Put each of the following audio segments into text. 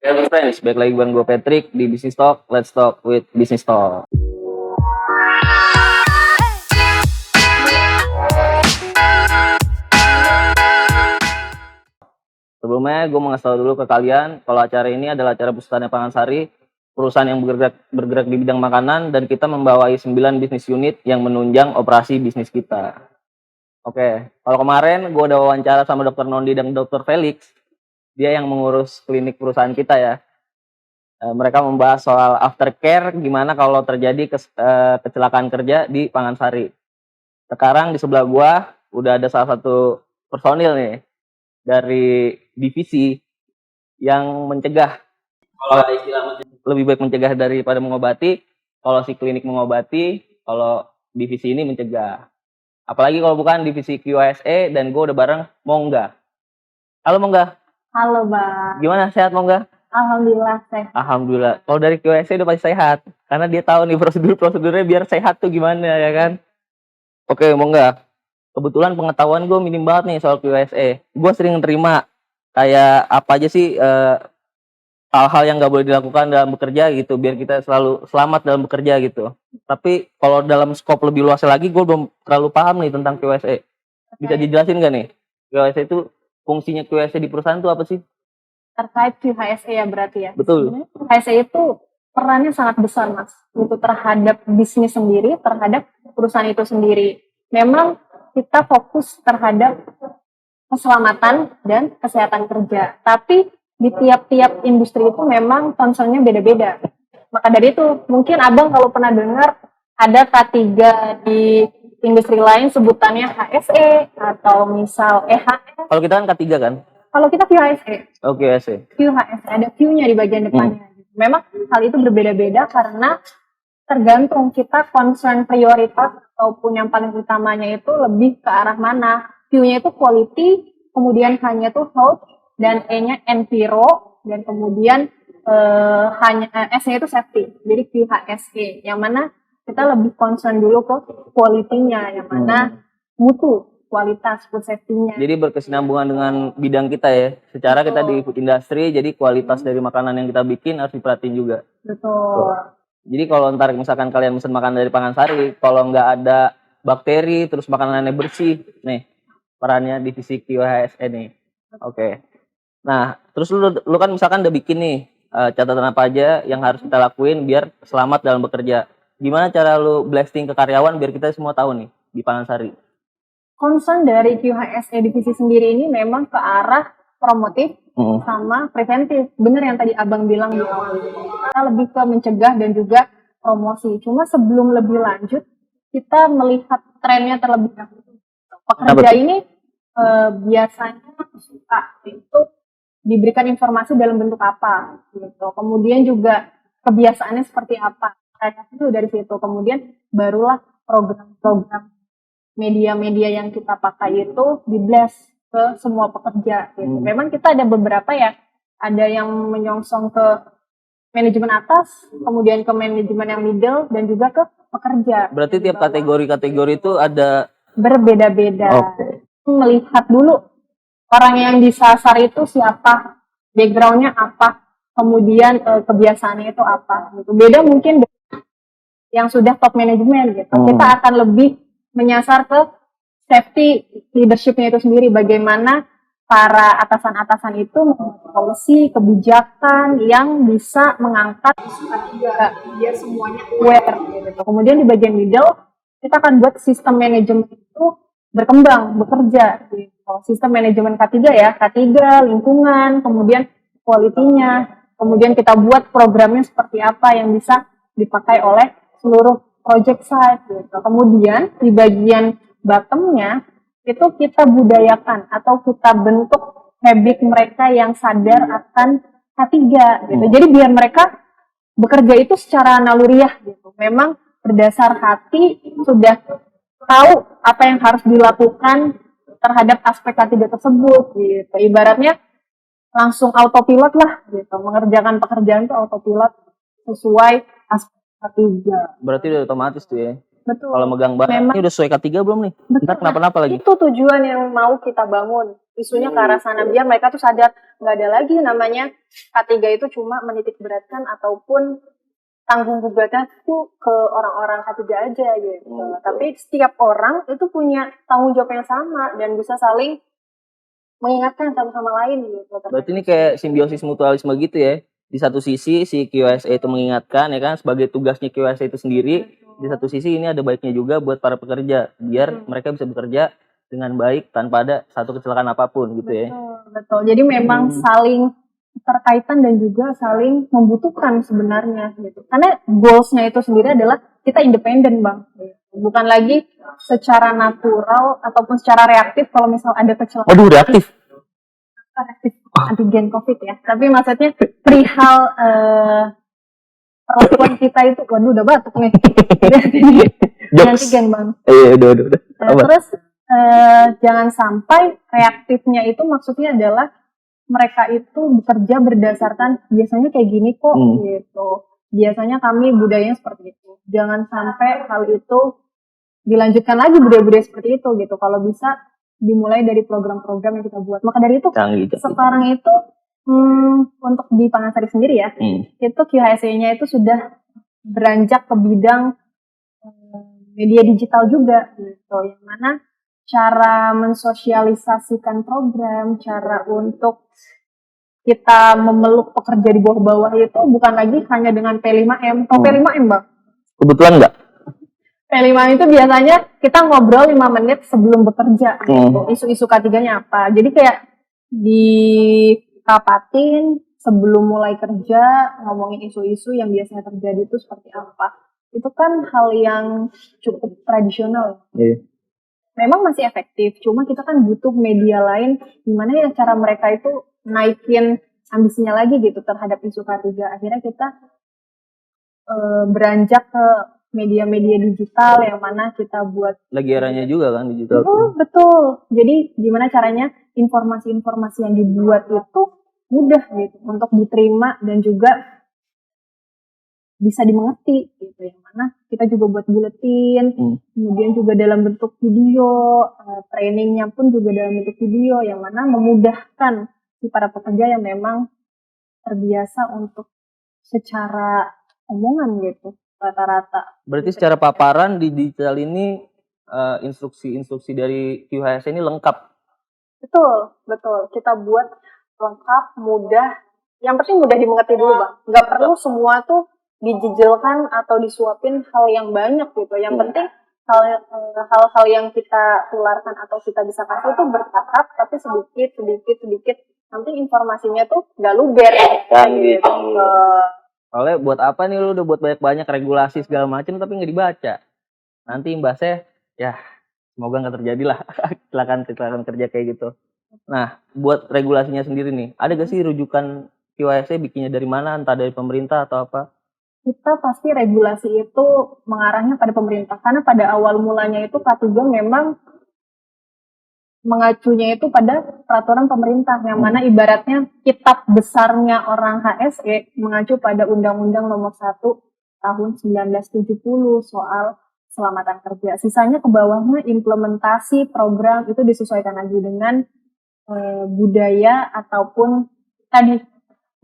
Hello friends, balik lagi bareng gue Patrick di Business Talk. Let's talk with Business Talk. Sebelumnya gue mau ngasih tau dulu ke kalian kalau acara ini adalah acara Bustana Pangansari, perusahaan yang bergerak di bidang makanan, dan kita membawai 9 bisnis unit yang menunjang operasi bisnis kita. Oke, kalau kemarin gue udah wawancara sama Dr. Nondi dan Dr. Felix, dia yang mengurus klinik perusahaan kita ya. Mereka membahas soal aftercare, gimana kalau terjadi kecelakaan kerja di Pangansari. Sekarang di sebelah gua udah ada salah satu personil nih dari divisi yang mencegah. Kalau lebih baik mencegah daripada mengobati. Kalau si klinik mengobati, kalau divisi ini mencegah. Apalagi kalau bukan divisi QASE, dan gua udah bareng Mongga. Halo Mongga. Halo Bang. Gimana, sehat Mongga? Alhamdulillah sehat. Alhamdulillah. Kalau dari QSC udah pasti sehat, karena dia tahu nih prosedurnya biar sehat tuh gimana ya kan. Oke, mau nggak? Kebetulan pengetahuan gue minim banget nih soal QSE. Gue sering terima kayak apa aja sih hal-hal yang nggak boleh dilakukan dalam bekerja gitu, biar kita selalu selamat dalam bekerja gitu. Tapi kalau dalam skop lebih luas lagi, gue belum terlalu paham nih tentang QSE. Bisa dijelasin nggak nih? QSE itu fungsinya QSE di perusahaan itu apa sih? Terkait QHSE ya berarti ya. Betul. QHSE itu perannya sangat besar Mas, itu terhadap bisnis sendiri, terhadap perusahaan itu sendiri. Memang kita fokus terhadap keselamatan dan kesehatan kerja, tapi di tiap-tiap industri itu memang concernnya beda-beda. Maka dari itu, mungkin Abang kalau pernah dengar ada K3 di industri lain sebutannya HSE atau misal EHS. Kalau kita kan K3 kan? Kalau kita QHSE. Oh, QHSE. QHSE, ada Q-nya di bagian depannya. Memang hal itu berbeda-beda karena tergantung kita concern prioritas ataupun yang paling utamanya itu lebih ke arah mana. Q-nya itu quality, kemudian H-nya itu health, dan E-nya enviro, dan kemudian S-nya itu safety. Jadi QHSE, yang mana kita lebih concern dulu ke quality-nya, yang mana mutu, kualitas food safety-nya. Jadi berkesinambungan dengan bidang kita ya. Secara kita di food industry, jadi kualitas dari makanan yang kita bikin harus diperhatiin juga. Betul. Jadi kalau ntar misalkan kalian pesan makanan dari Pangansari, kalau nggak ada bakteri, terus makanannya bersih, nih perannya divisi QHSE nih. Oke. Nah, terus lu kan misalkan udah bikin nih catatan apa aja yang harus kita lakuin biar selamat dalam bekerja. Gimana cara lu blasting ke karyawan biar kita semua tahu nih di Pangansari? Concern dari QHSE divisi sendiri ini memang ke arah promotif sama preventif. Bener yang tadi Abang bilang di awal. Kita lebih ke mencegah dan juga promosi. Cuma sebelum lebih lanjut, kita melihat trennya terlebih dahulu. Pekerja ini biasanya suka itu diberikan informasi dalam bentuk apa, gitu. Kemudian juga kebiasaannya seperti apa. Kayak itu dari situ. Kemudian barulah program-program media-media yang kita pakai itu di-blast ke semua pekerja gitu. Memang kita ada beberapa ya, ada yang menyongsong ke manajemen atas, kemudian ke manajemen yang middle, dan juga ke pekerja. Berarti tiap kategori itu ada berbeda-beda. Melihat dulu orang yang disasar itu siapa, background-nya apa, kemudian kebiasaannya itu apa gitu. Beda mungkin yang sudah top manajemen gitu. Kita akan lebih menyasar ke safety leadership-nya itu sendiri, bagaimana para atasan-atasan itu membuat policy, kebijakan yang bisa mengangkat dia semuanya aware gitu. Kemudian di bagian middle kita akan buat sistem manajemen itu berkembang, bekerja gitu. Sistem manajemen K3 ya, K3, lingkungan, kemudian quality-nya, kemudian kita buat programnya seperti apa yang bisa dipakai oleh seluruh project site gitu. Kemudian di bagian bottom-nya itu kita budayakan atau kita bentuk habit mereka yang sadar akan K3 gitu. Jadi biar mereka bekerja itu secara naluriah gitu. Memang berdasar hati sudah tahu apa yang harus dilakukan terhadap aspek K3 tersebut gitu. Ibaratnya langsung autopilot lah gitu. Mengerjakan pekerjaan itu autopilot sesuai aspek K3. Berarti udah otomatis tuh ya. Betul. Kalau megang barang ini udah sesuai K3 belum nih? Ntar kenapa-napa lagi. Itu tujuan yang mau kita bangun. isunya ke arah sana biar mereka tuh sadar nggak ada lagi namanya K3 itu cuma menitik beratkan ataupun tanggung jawabnya tuh ke orang-orang K3 aja gitu. Tapi setiap orang itu punya tanggung jawab yang sama dan bisa saling mengingatkan satu sama lain gitu. Berarti ini kayak simbiosis mutualisme gitu ya. Di satu sisi si QSA itu mengingatkan ya kan sebagai tugasnya QSA itu sendiri. Di satu sisi ini ada baiknya juga buat para pekerja biar mereka bisa bekerja dengan baik tanpa ada satu kecelakaan apapun gitu ya. Betul. Jadi memang saling terkaitan dan juga saling membutuhkan sebenarnya gitu. Karena goals-nya itu sendiri adalah kita independen, Bang. Bukan lagi secara natural ataupun secara reaktif kalau misal ada kecelakaan. Waduh, reaktif. Reaktif antigen COVID ya. Tapi maksudnya perihal perlakuan kita itu, waduh udah batuk nih. Antigen, Bang. Iya, udah. Terus jangan sampai reaktifnya itu maksudnya adalah mereka itu bekerja berdasarkan biasanya kayak gini kok gitu. Biasanya kami budayanya seperti itu. Jangan sampai hal itu dilanjutkan lagi budaya-budaya seperti itu gitu. Kalau bisa dimulai dari program-program yang kita buat. Maka dari itu sekarang itu untuk di Pangansari sendiri ya, itu QHSE-nya itu sudah beranjak ke bidang media digital juga gitu. Yang mana cara mensosialisasikan program, cara untuk kita memeluk pekerja di bawah-bawah itu bukan lagi hanya dengan P5M. Tahu P5M, Bang? Kebetulan enggak? P5M itu biasanya kita ngobrol 5 menit sebelum bekerja. Gitu. Isu-isu K3-nya apa. Jadi kayak dikapatin sebelum mulai kerja, ngomongin isu-isu yang biasanya terjadi itu seperti apa. Itu kan hal yang cukup tradisional. Memang masih efektif, cuma kita kan butuh media lain gimana ya cara mereka itu naikin ambisinya lagi gitu terhadap isu K3. Akhirnya kita beranjak ke media-media digital yang mana kita buat. Lagi eranya juga kan digital. Betul. Jadi gimana caranya informasi-informasi yang dibuat itu mudah gitu untuk diterima dan juga bisa dimengerti gitu, yang mana kita juga buat buletin, kemudian juga dalam bentuk video, trainingnya pun juga dalam bentuk video, yang mana memudahkan si para pekerja yang memang terbiasa untuk secara omongan gitu rata-rata. Berarti secara paparan di digital ini instruksi-instruksi dari QHS ini lengkap. Betul. Kita buat lengkap, mudah. Yang penting mudah dimengerti dulu, Bang. Nggak perlu semua tuh dijejelkan atau disuapin hal yang banyak gitu. Yang penting hal-hal yang kita tularkan atau kita bisa kasih itu bertahap, tapi sedikit. Nanti informasinya tuh nggak luber. Gitu. Soalnya buat apa nih lu udah buat banyak-banyak regulasi segala macam tapi nggak dibaca. Nanti imbasnya ya semoga nggak terjadi lah kecelakaan kerja kayak gitu. Nah, buat regulasinya sendiri nih, ada gak sih rujukan QHSE bikinnya dari mana? Entah dari pemerintah atau apa? Kita pasti regulasi itu mengarahnya pada pemerintah. Karena pada awal mulanya itu K3 memang mengacunya itu pada peraturan pemerintah. Yang mana ibaratnya kitab besarnya orang HSE mengacu pada Undang-Undang Nomor 1 Tahun 1970 soal keselamatan kerja. Sisanya ke bawahnya implementasi program itu disesuaikan lagi dengan budaya ataupun tadi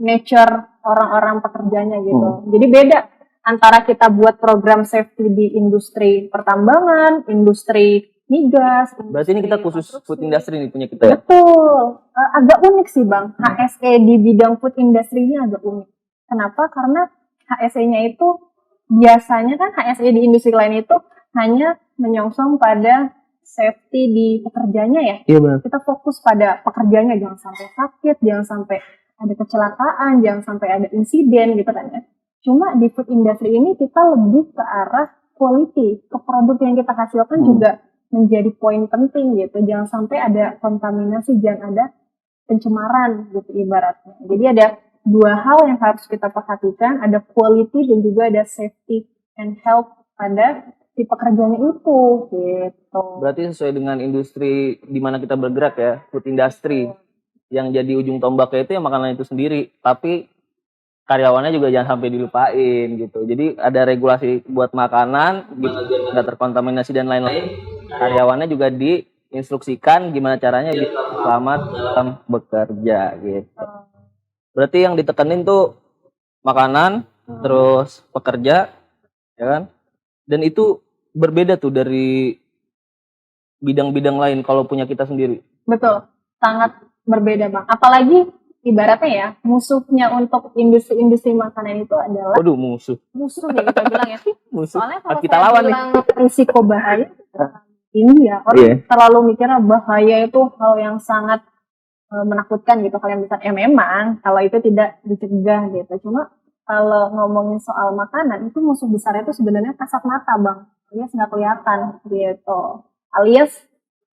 nature orang-orang pekerjanya gitu. Jadi beda antara kita buat program safety di industri pertambangan, industri migas. Berarti ini kita khusus food industry nih punya kita ya? Betul. Agak unik sih, Bang. HSE di bidang food industry ini agak unik. Kenapa? Karena HSE-nya itu biasanya kan HSE di industri lain itu hanya menyongsong pada safety di pekerjanya ya. Iya benar. Kita fokus pada pekerjanya, jangan sampai sakit, jangan sampai ada kecelakaan, jangan sampai ada insiden gitu kan ya. Cuma di food industry ini kita lebih ke arah quality, ke produk yang kita hasilkan juga menjadi poin penting gitu. Jangan sampai ada kontaminasi, jangan ada pencemaran gitu ibaratnya. Jadi ada dua hal yang harus kita perhatikan, ada quality dan juga ada safety and health pada si pekerjanya itu gitu. Berarti sesuai dengan industri di mana kita bergerak ya, food industry. Yang jadi ujung tombaknya itu ya makanan itu sendiri, tapi karyawannya juga jangan sampai dilupain gitu. Jadi ada regulasi buat makanan biar nggak terkontaminasi dan lain-lain. Karyawannya juga diinstruksikan gimana caranya selamat dalam bekerja gitu. Berarti yang ditekenin tuh makanan, terus pekerja, ya kan? Dan itu berbeda tuh dari bidang-bidang lain kalau punya kita sendiri. Betul, sangat berbeda Bang. Apalagi ibaratnya ya, musuhnya untuk industri-industri makanan itu adalah Waduh, musuh. ya kita bilang ya. Musuh. Soalnya kalau Kita saya lawan nih. bilang risiko bahaya ini ya, orang terlalu mikirnya bahaya itu hal yang sangat menakutkan gitu, hal yang besar. Memang kalau itu tidak dicegah gitu. Cuma kalau ngomongin soal makanan, itu musuh besarnya itu sebenarnya kasat mata Bang, alias nggak kelihatan gitu, alias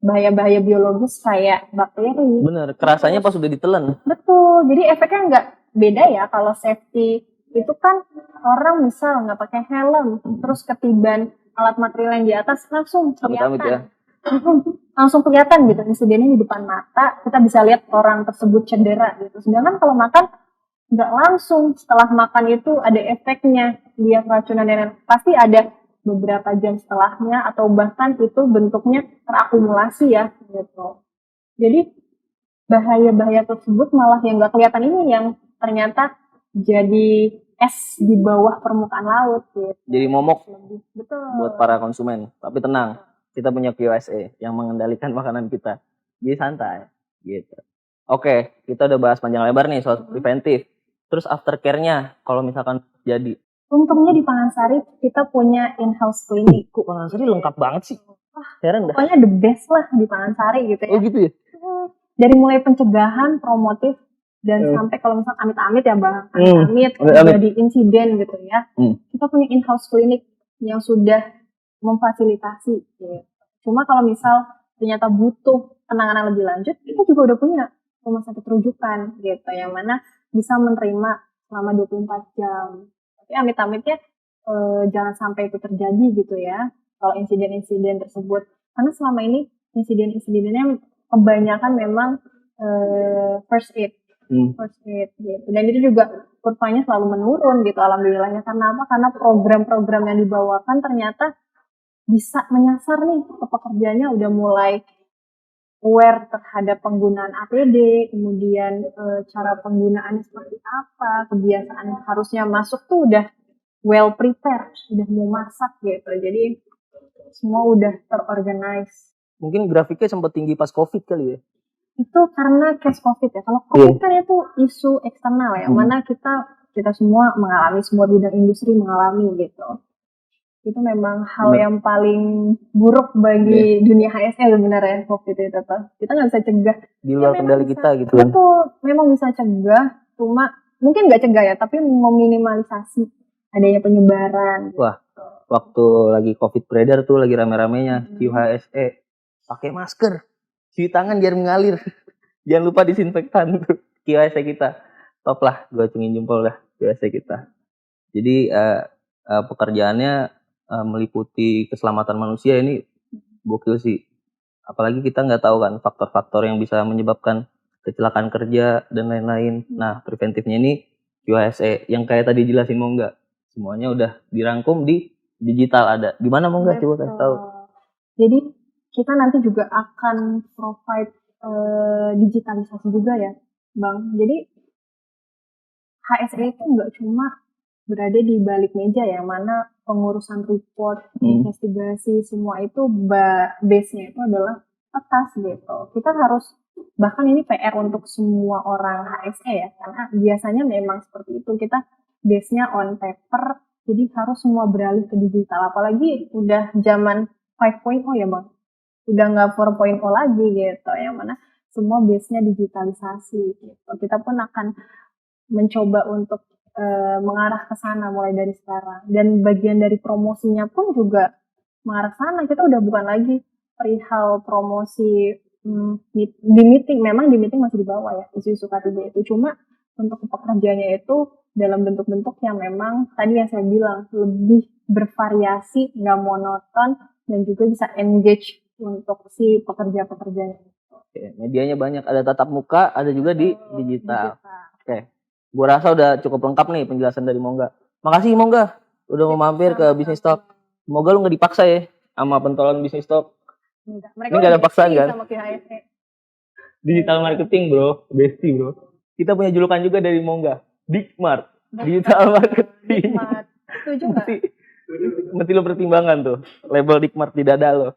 bahaya-bahaya biologis kayak bakteri. Bener, kerasanya pas udah ditelan. Betul, jadi efeknya nggak beda ya. Kalau safety itu kan orang misal nggak pakai helm, terus ketiban alat material yang di atas langsung Amit-amit ya. kelihatan. Langsung kelihatan gitu insidennya di depan mata, kita bisa lihat orang tersebut cedera gitu. Sedangkan kalau makan nggak langsung, setelah makan itu ada efeknya, dia keracunan dan pasti ada beberapa jam setelahnya atau bahkan itu bentuknya terakumulasi ya gitu. Jadi bahaya-bahaya tersebut malah yang nggak kelihatan ini yang ternyata jadi es di bawah permukaan laut gitu. Jadi momok Betul. buat para konsumen. Tapi tenang, kita punya QSA yang mengendalikan makanan kita. Jadi santai gitu. Oke, kita udah bahas panjang lebar nih soal preventif. Terus aftercare-nya kalau misalkan jadi. Untungnya di Pangansari kita punya in-house clinic. Kok Pangansari lengkap banget sih? Heran dah. Pokoknya the best lah di Pangansari gitu ya. Oh gitu ya? Dari mulai pencegahan, promotif, dan sampai kalau misalnya amit-amit ya Bang, amit-amit terjadi insiden gitu ya. Kita punya in-house clinic yang sudah memfasilitasi gitu. Cuma kalau misal ternyata butuh penanganan lebih lanjut, kita juga udah punya rumah sakit rujukan gitu, yang mana bisa menerima selama 24 jam. Tapi amit-amitnya jangan sampai itu terjadi gitu ya, kalau insiden-insiden tersebut. Karena selama ini insiden-insidennya kebanyakan memang first aid gitu. Dan itu juga kurvanya selalu menurun gitu, alhamdulillahnya. Karena apa? Karena program-program yang dibawakan ternyata bisa menyasar nih ke pekerjanya, udah mulai aware terhadap penggunaan APD, kemudian cara penggunaannya seperti apa, kebiasaan harusnya masuk tuh udah well prepared, udah mau masak gitu. Jadi semua udah terorganize. Mungkin grafiknya sempat tinggi pas COVID kali ya? Itu karena case COVID ya. Kalau COVID kan itu isu eksternal ya, mana kita semua mengalami, semua bidang industri mengalami gitu. Itu memang hal yang paling buruk bagi dunia HSE sebenarnya COVID itu tuh. Kita nggak bisa cegah. Di luar kendali kita gitu. Betul, memang bisa cegah, cuma mungkin nggak cegah ya, tapi meminimalisasi adanya penyebaran. Wah, waktu lagi COVID beredar tuh lagi rame-ramenya QHSE. Pakai masker, cuci tangan biar mengalir. Jangan lupa disinfektan tuh QHSE kita. Top lah, gue acungin jempol dah QHSE kita. Jadi pekerjaannya meliputi keselamatan manusia, ini gokil sih. Apalagi kita nggak tahu kan faktor-faktor yang bisa menyebabkan kecelakaan kerja dan lain-lain. Nah, preventifnya ini QHSE yang kayak tadi jelasin mau nggak? Semuanya udah dirangkum di digital ada. Di mana mau nggak coba kasih tahu? Jadi kita nanti juga akan provide digitalisasi juga ya, Bang. Jadi HSE itu nggak cuma berada di balik meja ya, mana pengurusan report, investigasi, semua itu base-nya itu adalah atas gitu. Kita harus, bahkan ini PR untuk semua orang HSE ya, karena biasanya memang seperti itu, kita base-nya on paper, jadi harus semua beralih ke digital. Apalagi udah zaman 5.0 ya Bang, udah nggak 4.0 lagi gitu, yang mana semua base-nya digitalisasi gitu. Kita pun akan mencoba untuk mengarah ke sana mulai dari sekarang, dan bagian dari promosinya pun juga mengarah ke sana. Kita udah bukan lagi perihal promosi di meeting, memang di meeting masih dibawa ya isu-isu KTB itu, cuma untuk pekerjaannya itu dalam bentuk-bentuk yang memang tadi yang saya bilang lebih bervariasi, nggak monoton, dan juga bisa engage untuk si pekerja-pekerjanya. Oke, medianya banyak, ada tatap muka, ada juga di digital. Oke. Gue rasa udah cukup lengkap nih penjelasan dari Mongga. Makasih Mongga, udah mau mampir ke Bisnis Talk. Semoga lu nggak dipaksa ya sama pentolan Bisnis Talk. Ini nggak ada paksaan kan? Digital marketing, bro. Bestie, bro. Kita punya julukan juga dari Mongga. Dikmart. Digital marketing. Nikmat. Setuju nggak? Mesti lo pertimbangan tuh. Label Dikmart di dada lo.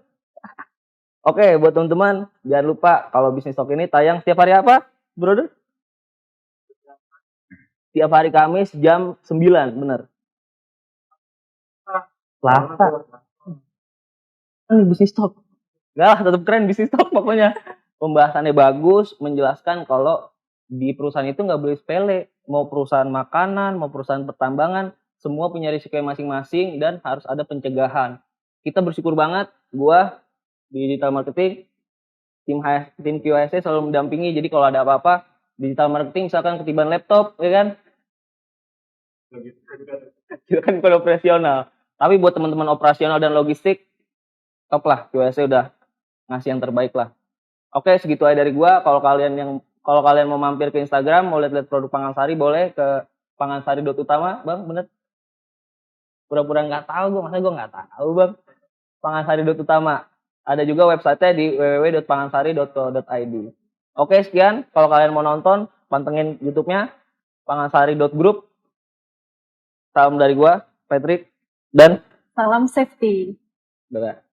Oke, buat teman-teman, jangan lupa kalau Bisnis Talk ini tayang setiap hari apa, brother? Tiap hari Kamis jam 9, bener. Selasa. Ini Bisnis Talk. Enggak lah, tetap keren Bisnis Talk pokoknya. Pembahasannya bagus, menjelaskan kalau di perusahaan itu nggak boleh sepele. Mau perusahaan makanan, mau perusahaan pertambangan, semua punya risiko masing-masing dan harus ada pencegahan. Kita bersyukur banget, gua di digital marketing, tim QSC selalu mendampingi. Jadi kalau ada apa-apa, digital marketing misalkan ketiban laptop, ya kan? Silakan kalau operasional. Tapi buat teman-teman operasional dan logistik, top lah, QSC udah ngasih yang terbaik lah. Oke, segitu aja dari gua. Kalau kalian mau mampir ke Instagram, mau lihat-lihat produk Pangansari, boleh ke pangansari.utama, Bang, bener? Pura-pura nggak tahu gua, masa gua nggak tahu, Bang. Pangansari.utama. Ada juga websitenya di www.pangansari.co.id. Oke, sekian. Kalau kalian mau nonton, pantengin YouTube-nya pangansari.group. Salam dari gua, Patrick, dan Salam safety. dadah.